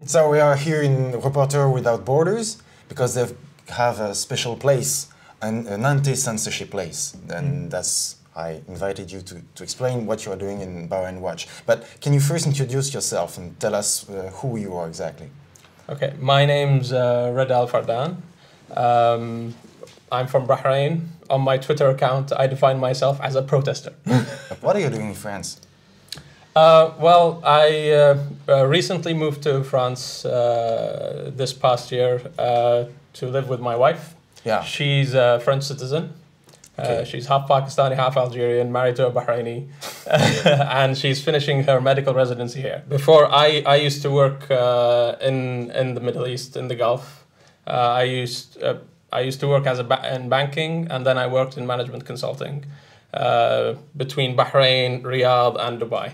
So we are here in Reporter Without Borders because they have a special place, an anti-censorship place. And that's I invited you to explain what you are doing in Bahrain Watch. But can you first introduce yourself and tell us who you are exactly? Okay, my name's Reda Al-Fardan. I'm from Bahrain. On my Twitter account, I define myself as a protester. What are you doing in France? Well, I recently moved to France this past year to live with my wife. Yeah. She's a French citizen. Okay. She's half Pakistani, half Algerian, married to a Bahraini, and she's finishing her medical residency here. Before, I used to work in the Middle East, in the Gulf. I used to work in banking, and then I worked in management consulting between Bahrain, Riyadh, and Dubai.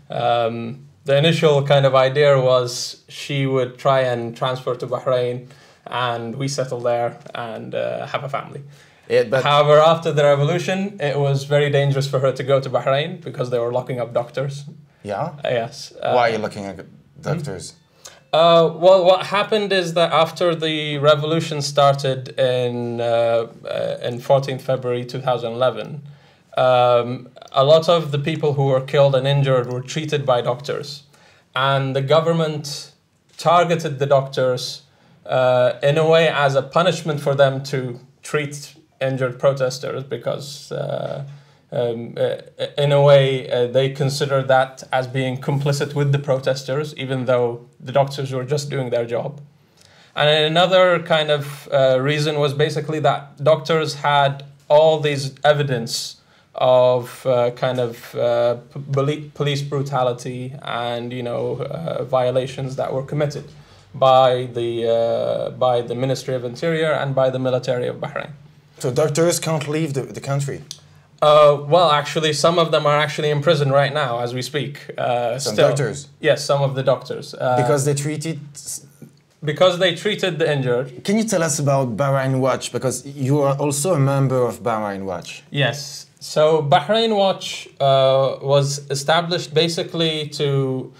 The initial kind of idea was she would try and transfer to Bahrain, and we settle there and have a family. However, after the revolution, it was very dangerous for her to go to Bahrain because they were locking up doctors. Yeah? Yes. Why are you looking at doctors? Well, what happened is that after the revolution started in 14th February 2011, a lot of the people who were killed and injured were treated by doctors. And the government targeted the doctors in a way as a punishment for them to treat injured protesters because in a way they considered that as being complicit with the protesters, even though the doctors were just doing their job. And another kind of reason was basically that doctors had all these evidence of police brutality and violations that were committed by the Ministry of Interior and by the military of Bahrain. So doctors can't leave the country? Well, actually, some of them are actually in prison right now as we speak. Some doctors? Yes, some of the doctors. Because they treated... Because they treated the injured. Can you tell us about Bahrain Watch? Because you are also a member of Bahrain Watch. Yes. So Bahrain Watch was established basically to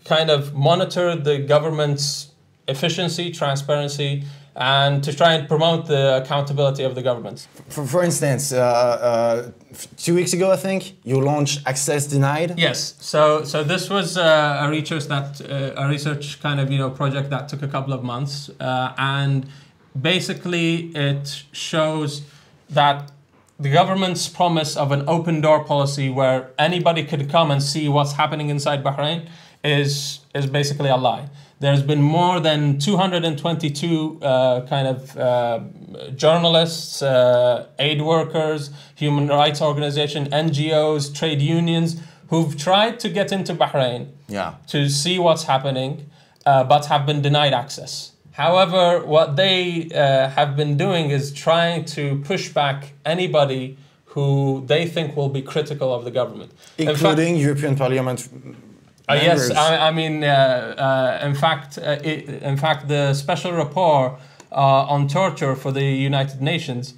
kind of monitor the government's efficiency, transparency, and to try and promote the accountability of the government. For instance, 2 weeks ago, I think, you launched Access Denied. Yes. So this was a research kind of project that took a couple of months, and basically it shows that the government's promise of an open door policy where anybody could come and see what's happening inside Bahrain is basically a lie. There's been more than 222 journalists, aid workers, human rights organizations, NGOs, trade unions who've tried to get into Bahrain to see what's happening, but have been denied access. However, what they have been doing is trying to push back anybody who they think will be critical of the government. Including European Parliament yes, I mean, in fact, the special rapport on torture for the United Nations,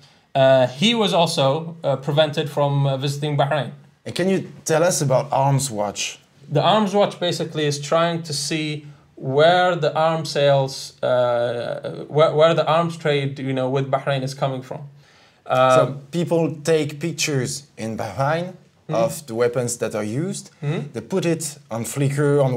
he was also prevented from visiting Bahrain. And can you tell us about Arms Watch? The Arms Watch basically is trying to see where the arms sales, where the arms trade, with Bahrain is coming from. So people take pictures in Bahrain of the weapons that are used. They put it on Flickr, on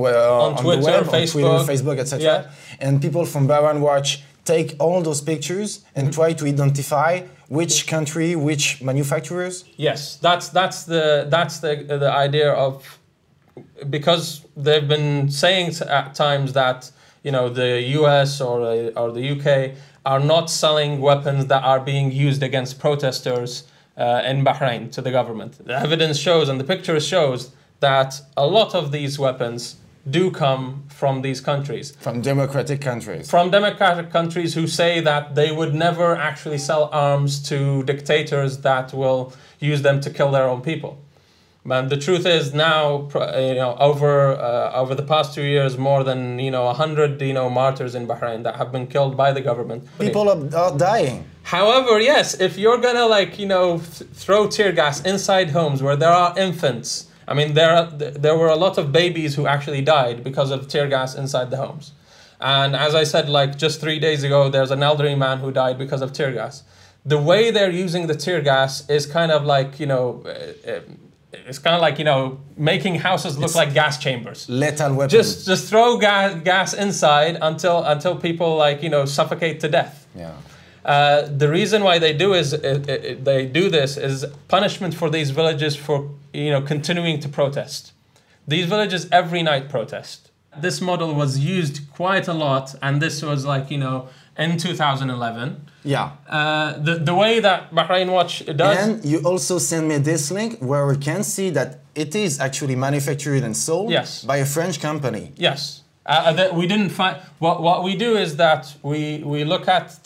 Twitter, the web, on Facebook, etc. Yeah. And people from Bahrain Watch take all those pictures and try to identify which country, which manufacturers. Yes, that's the idea of, because they've been saying at times that the US or the UK are not selling weapons that are being used against protesters in Bahrain to the government. The evidence shows and the picture shows that a lot of these weapons do come from these countries. From democratic countries. From democratic countries who say that they would never actually sell arms to dictators that will use them to kill their own people. But the truth is now, over the past 2 years, more than 100 martyrs in Bahrain that have been killed by the government. People are dying. However, yes, if you're gonna throw tear gas inside homes where there are infants, I mean there were a lot of babies who actually died because of tear gas inside the homes. And as I said, like just 3 days ago, there's an elderly man who died because of tear gas. The way they're using the tear gas is kind of like, you know, it's kind of like, you know, making houses look like gas chambers. Lethal weapon. Just throw gas inside until people, like, you know, suffocate to death. Yeah. The reason why they do this is punishment for these villages for, you know, continuing to protest. These villages every night protest. This model was used quite a lot, and this was like, you know, in 2011. Yeah. The way that Bahrain Watch does. And you also send me this link where we can see that it is actually manufactured and sold by a French company. Yes. We didn't find. What we do is that we look at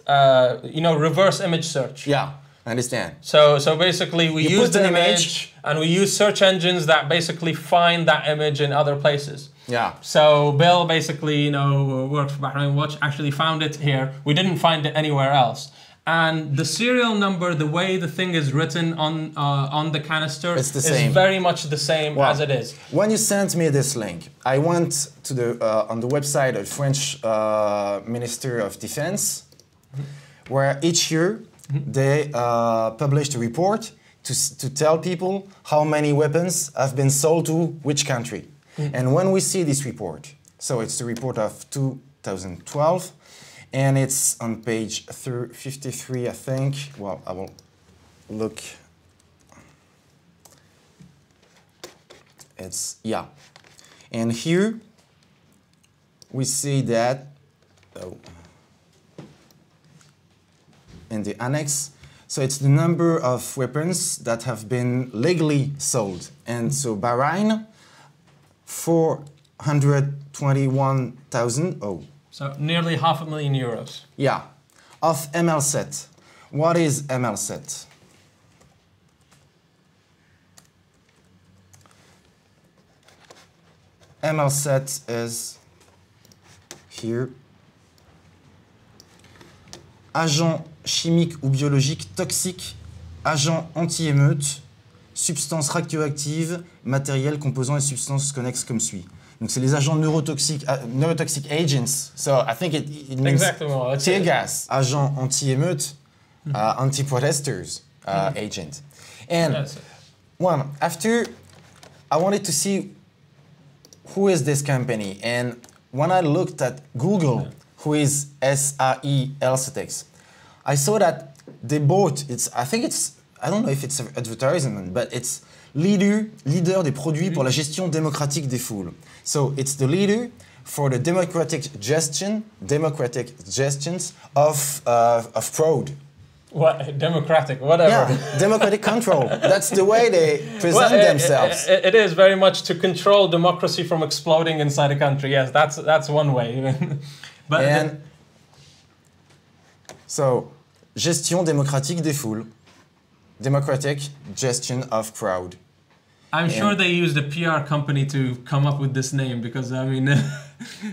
you know, reverse image search. Yeah, I understand. So basically we use the image and we use search engines that basically find that image in other places. Yeah. So Bill basically, you know, worked for Bahrain Watch, actually found it here. We didn't find it anywhere else. And the serial number, the way the thing is written on the canister, is very much the same as it is. When you sent me this link, I went to the on the website of French Minister of Defense, where each year they published a report to tell people how many weapons have been sold to which country. And when we see this report, so it's the report of 2012, and it's on page 53, I think. Well, I will look. It's, yeah. And here we see that, in the annex, so it's the number of weapons that have been legally sold. And so Bahrain, 421,000. So nearly €500,000. Yeah, of ML7. What is ML7? ML7 is here. Agent chimique ou biologique toxique, agent anti-émeute, substances radioactives, matériels, composants et substances connexes comme suit. Donc c'est les agents neurotoxiques, neurotoxic agents. So I think it means tear gas, agent anti-émeute, anti-protesters agent. And well, after I wanted to see who is this company, and when I looked at Google, who is SAI Elsetex, I saw that they bought, I don't know if it's an advertisement, but it's leader des produits pour la gestion démocratique des foules. So it's the leader for the democratic gestions of fraud. What? Democratic, whatever. Yeah, democratic control. That's the way they present themselves. It is very much to control democracy from exploding inside a country. Yes, that's one way. But so, gestion démocratique des foules. Democratic gestion of crowd. I'm sure they used a PR company to come up with this name, because I mean,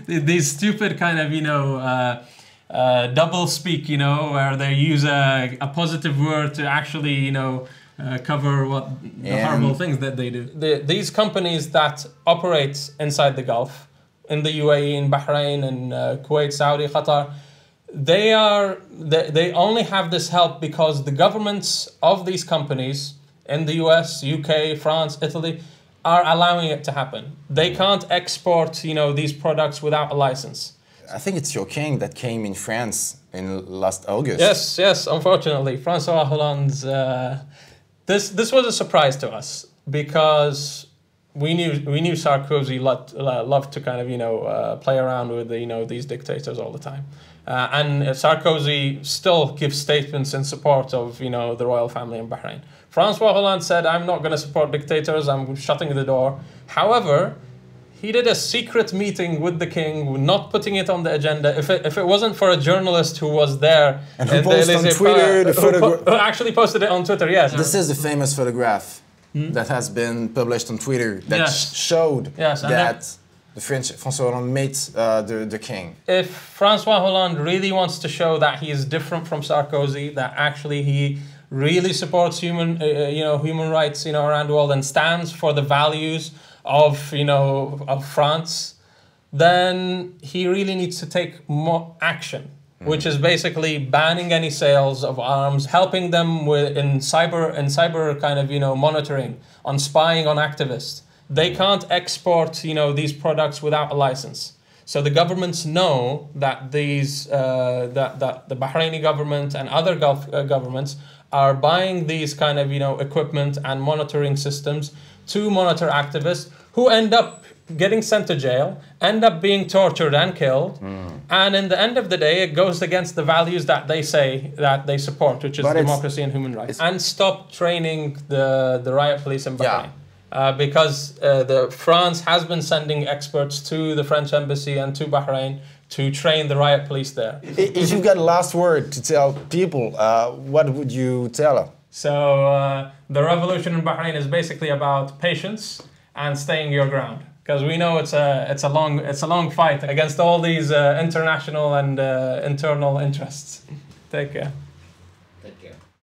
these stupid kind of, you know, double speak, you know, where they use a positive word to actually, you know, cover what the horrible things that they do. These companies that operate inside the Gulf, in the UAE, in Bahrain, in Kuwait, Saudi, Qatar, they only have this help because the governments of these companies in the US, UK, France, Italy are allowing it to happen. They can't export, you know, these products without a license. I think it's your king that came in France in last August. Yes, unfortunately. François Hollande's... this was a surprise to us, because we knew Sarkozy loved to kind of, you know, play around with, you know, these dictators all the time. And Sarkozy still gives statements in support of, you know, the royal family in Bahrain. François Hollande said, I'm not going to support dictators, I'm shutting the door. However, he did a secret meeting with the king, not putting it on the agenda. If it wasn't for a journalist who was there and who posted on Twitter the photograph, who actually posted it on Twitter, yes. This is the famous photograph that has been published on Twitter that showed that the French François Hollande met the king. If François Hollande really wants to show that he is different from Sarkozy, that actually he really supports human rights, you know, around the world, and stands for the values of, you know, of France, then he really needs to take more action, which is basically banning any sales of arms, helping them in cyber kind of, you know, monitoring, on spying on activists. They can't export, you know, these products without a license. So the governments know that these that the Bahraini government and other Gulf governments are buying these kind of, you know, equipment and monitoring systems to monitor activists who end up getting sent to jail, end up being tortured and killed, and in the end of the day, it goes against the values that they say that they support, which is democracy and human rights. And stop training the riot police in Bahrain. Because France has been sending experts to the French embassy and to Bahrain to train the riot police there. If you've got a last word to tell people, what would you tell them? So the revolution in Bahrain is basically about patience and staying your ground. Because we know it's a long fight against all these international and internal interests. Take care.